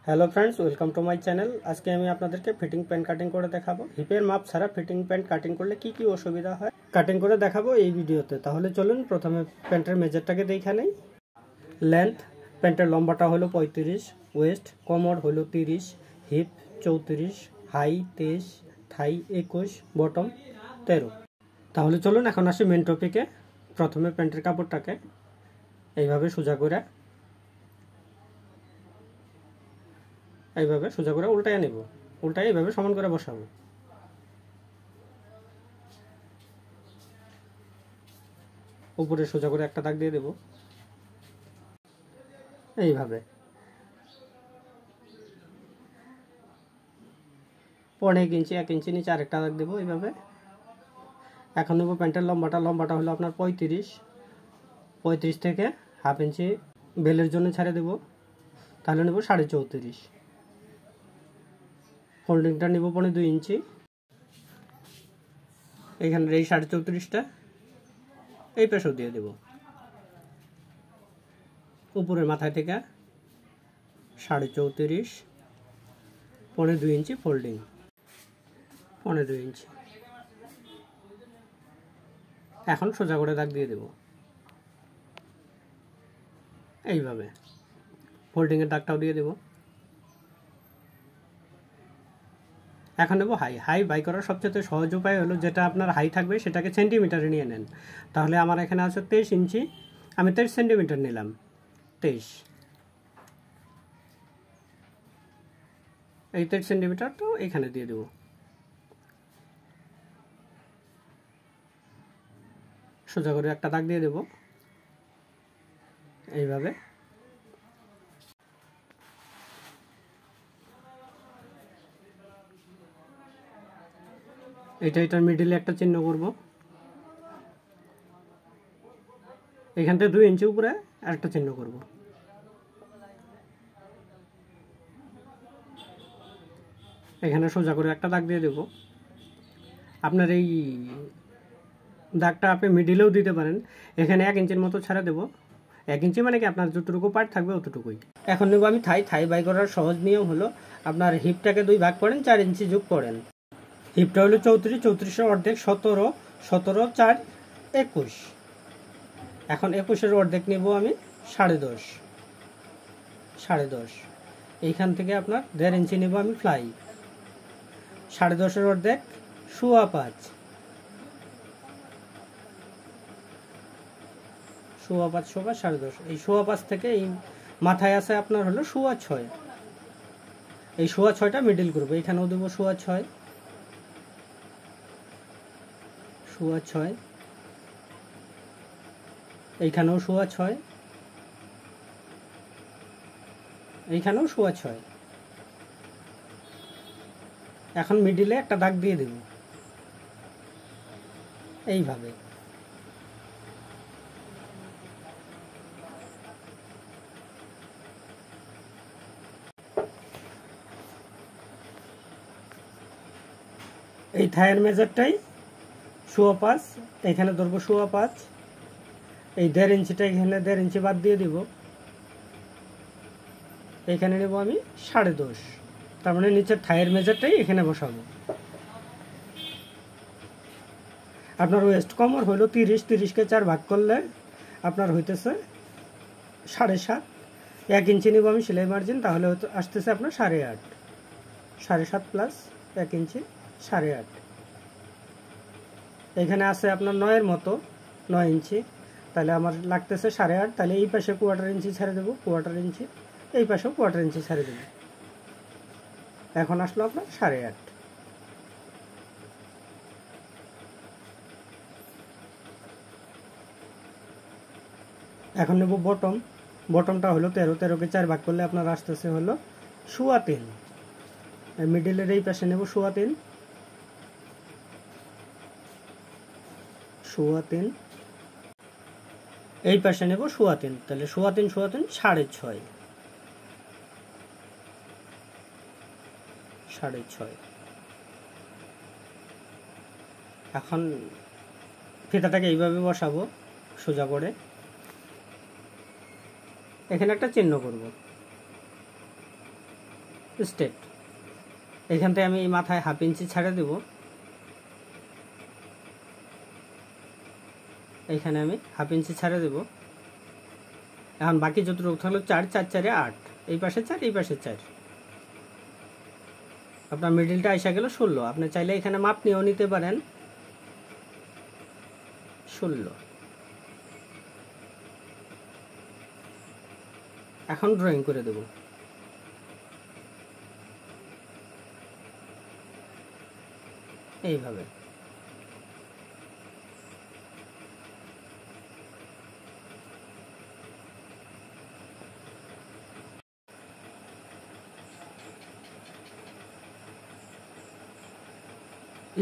Hello friends, welcome to my channel. आज के আমি আপনাদেরকে ফিটিং প্যান্ট কাটিং করে দেখাবো। হিপের মাপ ছাড়া ফিটিং প্যান্ট কাটিং করলে কি কি অসুবিধা হয় কাটিং করে দেখাবো এই ভিডিওতে। তাহলে চলুন প্রথমে প্যান্টের মেজারটাকে দেখে নেই। লেন্থ প্যান্টের লম্বাটা হলো 35, ওয়েস্ট কোমর হলো 30, হিপ 34, হাই 23, থাই 21, বটম 13। তাহলে চলুন এখন আসি মেন টপিকে। প্রথমে প্যান্টের কাপড়টাকে এইভাবে সোজা করে উল্টায় নেব। উল্টায় এইভাবে সমান করে বসাবো। উপরে সোজা করে একটা দাগ দিয়ে দেব এইভাবে। পরে 1 ইঞ্চি 1 ইঞ্চি নিচে আরেকটা দাগ দেবো এইভাবে। এখন নেব প্যান্টের লম্বাটা হলো আপনার 35 থেকে হাফ ইঞ্চি বেলের জন্য ছেড়ে দেব। তাহলে নেব 34.5। ফোল্ডিংটা নেব 2 ইঞ্চি। এখানে এই 34.5টা এই পাশেও দিয়ে দেব। উপরের মাথায় থেকে 34.5 2 ইঞ্চি ফোল্ডিং 2 ইঞ্চি। এখন সোজা করে দাগ দিয়ে দেব এইভাবে। ফোল্ডিংয়ের দাগটাও দিয়ে দেব। এখন নেব হাই বাই করার সবচেয়ে সহজ উপায় হলো, যেটা আপনার হাই থাকবে সেটাকে সেন্টিমিটারে নিয়ে নেন। তাহলে আমার এখানে আছে 23 ইঞ্চি, আমি 23 সেন্টিমিটার নিলাম। 23 এই 23 সেন্টিমিটার তো এখানে দিয়ে দেব। সোজা করে একটা দাগ দিয়ে দেব এইভাবে। এটার মিডিলে একটা চিহ্ন করব। এখান থেকে 2 ইঞ্চি উপরে আরেকটা চিহ্ন করব। এখানে সোজা করে একটা দাগ দিয়ে দেব। আপনার এই দাগটা আপনি মিডিলেও দিতে পারেন। এখানে 1 ইঞ্চির মতো ছাড়া দেব। 1 ইঞ্চি মানে কি আপনার যতটুকু পার্ট থাকবে অতটুকুই। এখন নেব আমি থাই বাই করার সহজ নিয়ম হলো, আপনার হিপটাকে 2 ভাগ করেন, 4 ইঞ্চি যোগ করেন। হিপটা হলো 34 অর্ধেক 17, 4 21। এখন 21-এর অর্ধেক নেব আমি 10.5। এইখান থেকে আপনার 1.5 ইঞ্চি নেব আমি ফ্লাই। 10.5-এর অর্ধেক 5.25। 5.5 এই 5.25 থেকে এই মাথায় আছে আপনার হলো 6.25। এই 6.25টা মিডিল করবো। এখানেও দেবো 6.25, এইখানেও 6.25, এইখানেও 6.25। এখন মিডিলে একটা দাগ দিয়ে দেব এইভাবে। এই থায়ের মেজারটাই 5.25, এখানে ধরবো 5.25। এই 1.5 ইঞ্চিটা এখানে 1.5 ইঞ্চি বাদ দিয়ে দিব। এখানে নেব আমি 10.5। তার মানে নিচের থায়ের মেজারটাই এখানে বসাবো। আপনার ওয়েস্ট কমর হলো 30কে 4 ভাগ করলে আপনার হইতেছে 7.5। 1 ইঞ্চি নেব আমি সেলাই মার্জিন, তাহলে আসতেছে আপনার 8.5। 7.5 প্লাস 1 ইঞ্চি 8.5। এখানে আছে আপনার 9-এর মতো 9 ইঞ্চি, তাহলে আমার লাগতেছে 8.5। তাহলে এই পাশে 1/4 ইঞ্চি ছেড়ে দেবো, 1/4 ইঞ্চি। এই পাশেও 1/4 ইঞ্চি ছেড়ে দেবো। এখন আসলো আপনার 8.5। এখন নেব বটমটা হলো 13কে 4 ভাগ করলে আপনার আসতেছে হলো 3.25। মিডিলের এই পাশে নেব 3.25। এই পাশে নেব 3.25। তাহলে 3.25 6.5। এখন ফিতাটাকে এইভাবে বসাবো সোজা করে। এখানে একটা চিহ্ন করব। স্টেট। এখান থেকে আমি এই মাথায় 1/2 ইঞ্চি ছেড়ে দেব। এখানে আমি 1/2 ইঞ্চি ছেড়ে দেব। এখন বাকি যতটুকু থাকলো 4 4 4 8, এই পাশে 4 এই পাশে 4। আপনার মিডিলটা এসে গেল 16। আপনি চাইলে এখানে মাপ নিয়েও নিতে পারেন 16। এখন ড্রয়িং করে দেব। এইভাবে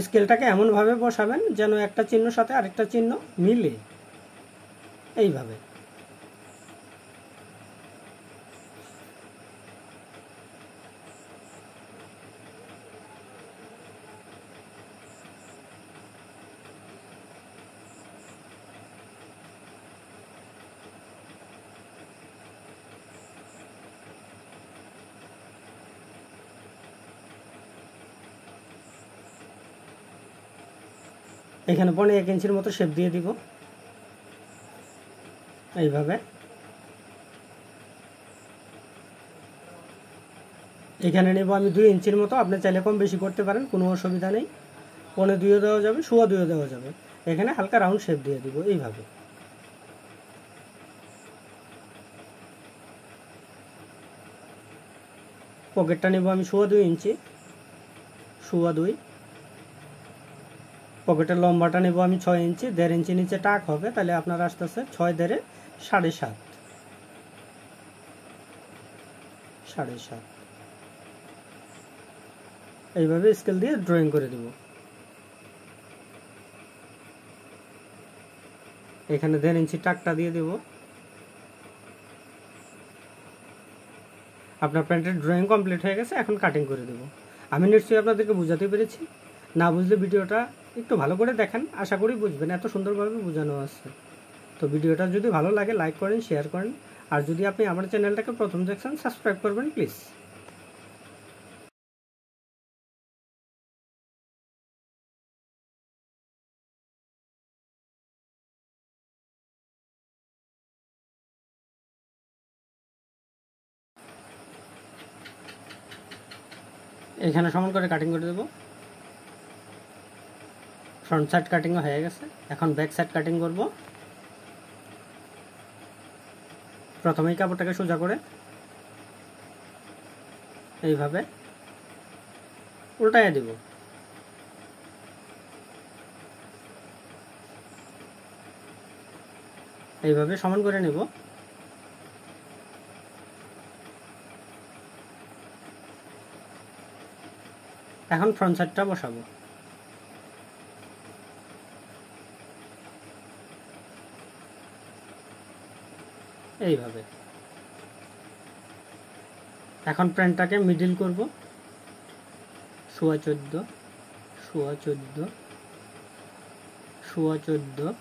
স্কেলটাকে এমনভাবে বসাবেন যেন একটা চিহ্নের সাথে আরেকটা চিহ্ন মিলে। এইভাবে এখানে 1 ইঞ্চির মতো শেপ দিয়ে দিব। এইভাবে এখানে নেব আমি 2 ইঞ্চির মতো। আপনি চাইলে কম বেশি করতে পারেন, কোনো অসুবিধা নেই। 1.25 দেওয়া যাবে, 1.25 দেওয়া যাবে। এখানে হালকা রাউন্ড শেপ দিয়ে দিব এইভাবে। পকেটটা নেব আমি 2.25 ইঞ্চি, 2.25। পকেটের লম্বাটা নেব আমি 6 ইঞ্চি, 1.5 ইঞ্চি নিচে টাক হবে, তাহলে আপনার আসতেছে 6 1/2 7.5 7.5। এইভাবে স্কেল দিয়ে ড্রয়িং করে দেব। এখানে 1.5 ইঞ্চি টাকটা দিয়ে দেব। আপনার প্যান্টের ড্রয়িং কমপ্লিট হয়ে গেছে, এখন কাটিং করে দেব। আমি নিশ্চয়ই আপনাদেরকে বোঝাতে পেরেছি। না বুঝলে ভিডিওটা একটু ভালো করে দেখেন, আশা করি বুঝবেন, এত সুন্দরভাবে বোঝানো আছে। তো ভিডিওটা যদি ভালো লাগে লাইক করেন, শেয়ার করেন, আর যদি আপনি আমার চ্যানেলটাকে প্রথম দেখছেন সাবস্ক্রাইব করবেন প্লিজ। এখানে সমান করে কাটিং করে দেব। ফ্রন্ট সাইড কাটিংও হয়ে গেছে, এখন ব্যাক সাইড কাটিং করব। প্রথমেই কাপড়টাকে সোজা করে এইভাবে উল্টাইয়া দেব। এইভাবে সমান করে নেব। এখন ফ্রন্ট সাইডটা বসাবো। এইভাবে এখন প্যান্টটাকে মিডিল করব। 14.5 14.5 14.5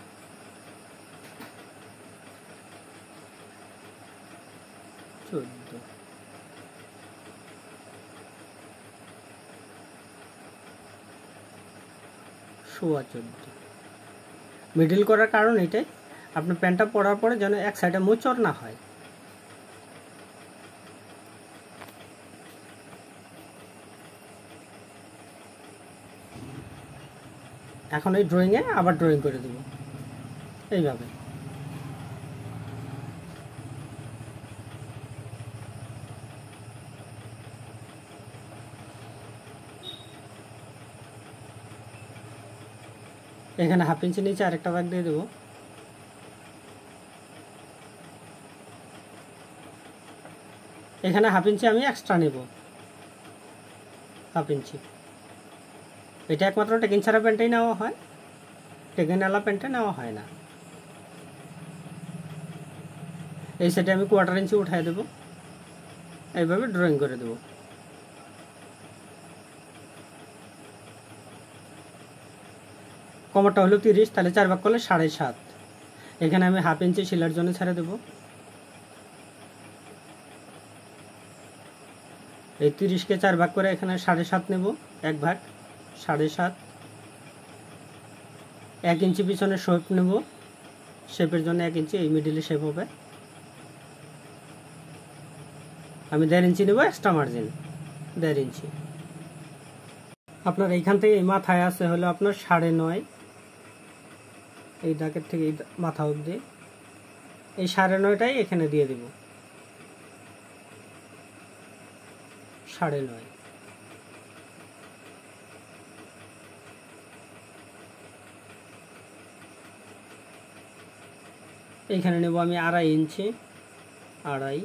14। মিডিল করার কারণ এটাই, আপনি প্যান্টটা পরার পরে যেন এক সাইডে মোচড় না হয়। এখন এই ড্রয়িংয়ে আবার ড্রয়িং করে দেব এইভাবে। এখানে 1/2 ইঞ্চি নিচে আরেকটা ভাগ দিয়ে দেব। এখানে 1/2 ইঞ্চি আমি এক্সট্রা নেব, 1/2 ইঞ্চি। এটা একমাত্র টেকিং ছাড়া প্যান্টেই নেওয়া হয়, টেকিংওয়ালা প্যান্টে নেওয়া হয় না। এই সাইডে আমি 1/4 ইঞ্চি উঠাই দেব। এইভাবে ড্রয়িং করে দেব। কোমরটা হলো 30, তাহলে 4 ভাগ করলে 7.5। এখানে আমি 1/2 ইঞ্চি সেলাইয়ের জন্য ছেড়ে দেব। এই 30কে 4 ভাগ করে এখানে 7.5 নেব, 1 ভাগ 7.5। 1 ইঞ্চি পিছনে শেপ নেব, শেপের জন্য 1 ইঞ্চি, এই মিডিলে শেপ হবে। আমি 1.5 ইঞ্চি নেব এক্সট্রা মার্জিন, 1.5 ইঞ্চি। আপনার এইখান থেকে এই মাথায় আছে হলো আপনার 9.5, এই দাগের থেকে এই মাথা অবধি, এই 9.5টাই এখানে দিয়ে দিব, 9.5। এইখানে নেব আমি 2.5 ইঞ্চি, 2.5।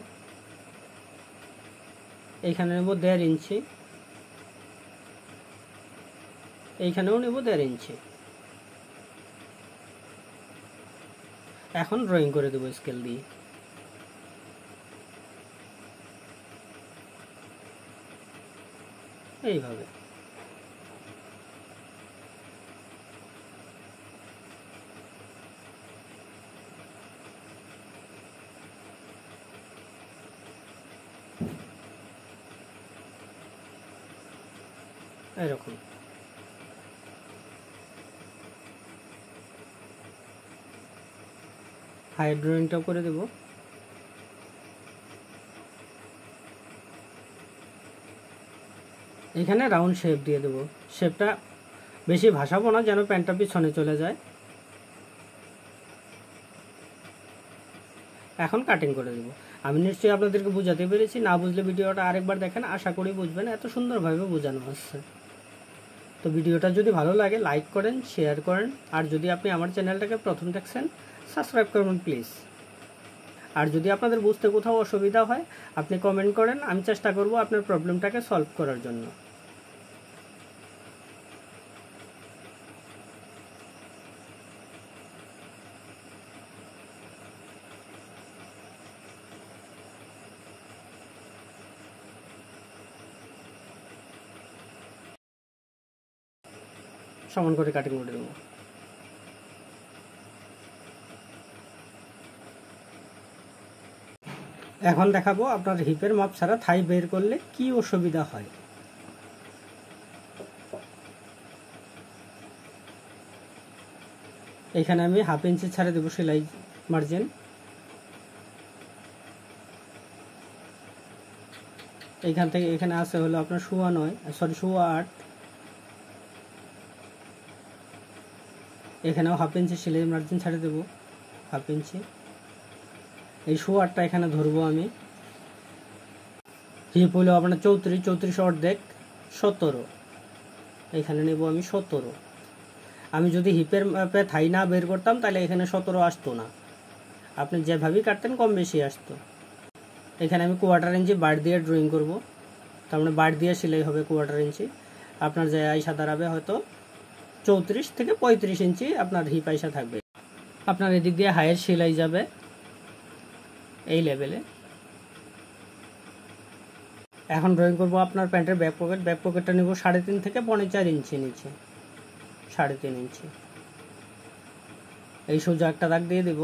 এইখানে নেব 1.5 ইঞ্চি, এইখানেও নেব 1.5 ইঞ্চি। এখন ড্রয়িং করে দেব স্কেল দিয়ে। এইভাবে এরকম। হাইড ড্রয়িংটাও করে দেব। এখানে রাউন্ড শেপ দিয়ে দেব, শেপটা বেশি ভাসাবো না যেন প্যান্টটা পিছনে চলে যায়। এখন কাটিং করে দেব। আমি নিশ্চয়ই আপনাদেরকে বোঝাতে পেরেছি, না বুঝলে ভিডিওটা আরেকবার দেখেন, আশা করি বুঝবেন, এত সুন্দরভাবে বোঝানো হচ্ছে। তো ভিডিওটা যদি ভালো লাগে লাইক করেন, শেয়ার করেন, আর যদি আপনি আমার চ্যানেলটাকে প্রথম দেখছেন সাবস্ক্রাইব করবেন প্লিজ। আর যদি আপনাদের বুঝতে কোথাও অসুবিধা হয় আপনি কমেন্ট করেন, আমি চেষ্টা করব আপনার প্রবলেমটাকে সলভ করার জন্য। সমান করে কাটিং করে দেবো। এখন দেখাবো আপনার হিপের মাপ ছাড়া থাই বের করলে কি অসুবিধা হয়। এখানে আমি 1/2 ইঞ্চি ছাড়ে দেবো সেলাই মার্জিন। এইখান থেকে এখানে আছে হলো আপনার 8.25। এখানেও 1/2 ইঞ্চি সেলাই মার্জিন ছাড়ে দেবো, 1/2 ইঞ্চি। এই 8.25টা এখানে ধরবো আমি। হিপ হলো আপনার 34 অর্ধেক 17, এখানে নেব আমি 17। আমি যদি হিপের মাপে থাই না বের করতাম তাহলে এখানে 17 আসতো না, আপনি যেভাবেই কাটতেন কম বেশি আসতো। এখানে আমি 1/4 ইঞ্চি বাড় দিয়ে ড্রয়িং করব, তার মানে বাড় দিয়ে সেলাই হবে 1/4 ইঞ্চি। আপনার যে আইসা দাঁড়াবে হয়তো 34 থেকে 35 ইঞ্চি আপনার হিপ আইসা থাকবে। আপনার এদিক দিয়ে হাইয়ের সেলাই যাবে এই লেভেলে। এখন ড্রয়িং করব আপনার প্যান্টের ব্যাক পকেট। ব্যাক পকেটটা নেব 3.5 থেকে 4.5 ইঞ্চি নিচে, 3.5 ইঞ্চি। এই সোজা একটা দাগ দিয়ে দেব।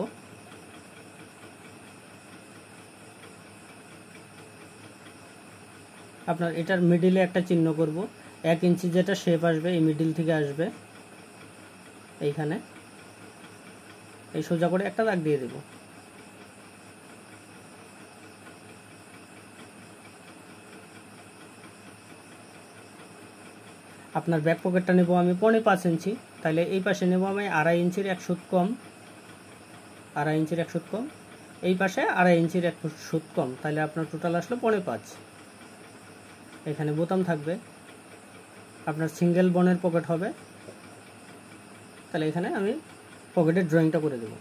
আপনার এটার মিডিলে একটা চিহ্ন করব, 1 ইঞ্চি যেটা শেপ আসবে এই মিডিল থেকে আসবে এইখানে, এই সোজা করে একটা দাগ দিয়ে দেব। আপনার ব্যাক পকেটটা নেব আমি 5.5 ইঞ্চি, তাহলে এই পাশে নেব আমি 2.5 ইঞ্চির 1 সুত কম, 2.5 ইঞ্চির 1 সুত কম, এই পাশে 2.5 ইঞ্চির 1 সুত কম, তাহলে আপনার টোটাল আসলো 5.5। এখানে বোতাম থাকবে, আপনার সিঙ্গেল বনের পকেট হবে, তাহলে এখানে আমি পকেটের ড্রয়িংটা করে দেব।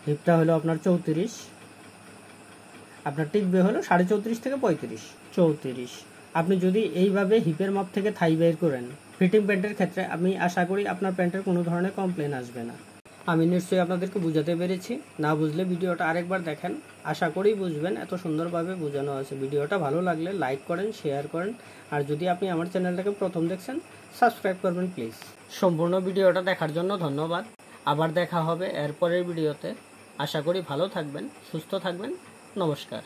হিপটা হলো আপনার 34, আপনার টিকবে হলো 34.5 থেকে 34। আপনি যদি এইভাবে হিপের মাপ থেকে থাই বের করেন ফিটিং প্যান্টের ক্ষেত্রে, আমি আশা করি আপনার প্যান্টের কোনো ধরনের কমপ্লেন আসবে না। আমি নিশ্চয়ই আপনাদেরকে বোঝাতে পেরেছি, না বুঝলে ভিডিওটা আরেকবার দেখেন, আশা করি বুঝবেন, এত সুন্দরভাবে বোঝানো আছে। ভিডিওটা ভালো লাগলে লাইক করেন, শেয়ার করেন, আর যদি আপনি আমার চ্যানেলটাকে প্রথম দেখছেন সাবস্ক্রাইব করবেন প্লিজ। সম্পূর্ণ ভিডিওটা দেখার জন্য ধন্যবাদ। আবার দেখা হবে এরপরের ভিডিওতে। আশা করি ভালো থাকবেন, সুস্থ থাকবেন। নমস্কার।